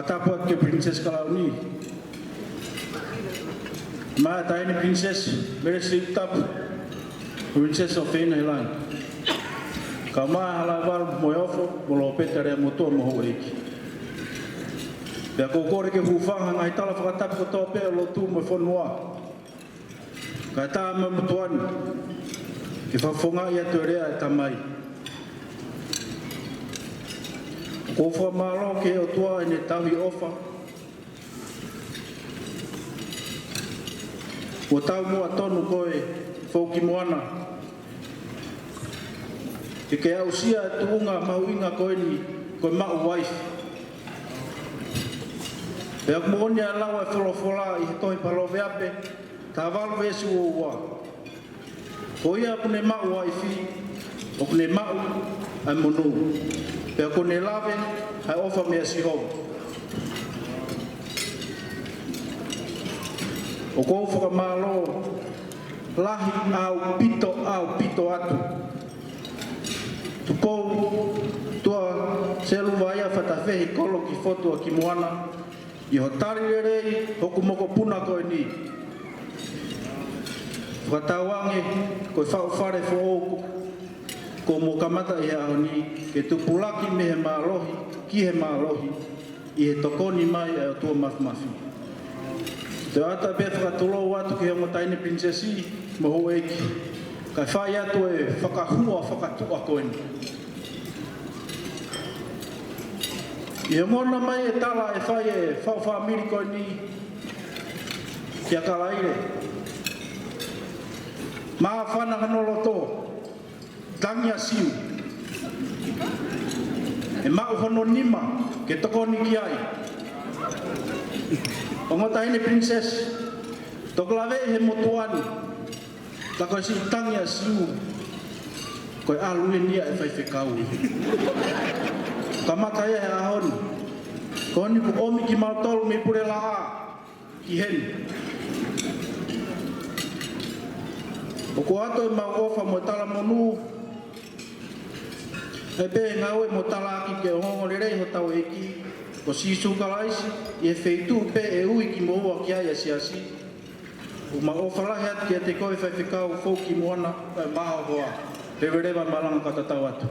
Watapu ke Princess Kalauni. Ma tiny Princess, very sweet up. Princess of Finland. Kama halawal moyofo molopetere moto mohoiki. Ya kokore ke hufang hangai tala fakatap ko tope lo tu mo fonwa. Kata memutuan. Ke fafonga ya torea tamai. Ko fa malo ke o tua ine tawi ofa. O tau mo atonu koe fauki moana. E ke ausia tuunga mauinga koe ni koe mau waif. E ak mooni a lawa e wholofola i he tohi palove ape, ta walu esu o ua. Ko ia kune mau waifi, o kune mau ai monu. Pe kune lave ai ofa mea si hou. O kou whakamalo lahi au pito atu. Tupou tua selu vaia whatawhehi kolo ki fotua ki moana. I ho tarirerei hoku moko puna koe ni. Whatawange koe whauwhare fo oku. Ko mo kamata i hao ni ke tupulaki me he maalohi, ki he maalohi. I he tokoni mai e o tua mafi. Te ata pe whakatolo atu ke hongo taine princesi mo ho eki. Kai whai atu e whakahua whakatua koe ni. I ngona mai e tala e whai e whauwha miri koe ni kia kalaire. Maa whana hanoloto, tangi a siu. E mau hono nima ke tokoni ki ai. O ngota hini princess, toklawe he motuani, tako si tangi a siu, koe alue nia e whai whekau. Kamata ia he ahoni. Koni ku omi ki mautolu me pure laha ki heni. O ko ato e mau ofa mo tala monu. E pe ngau e mo tala aki ke hongo lerei ho tau eki. Ko sisu kalaisi i e feitu pe e ui ki moua ki aia siasi. O ma ofa lahi ati ki a te koe whai whikau fau ki moana e maha hoa. Rewereva malanga katatau atu.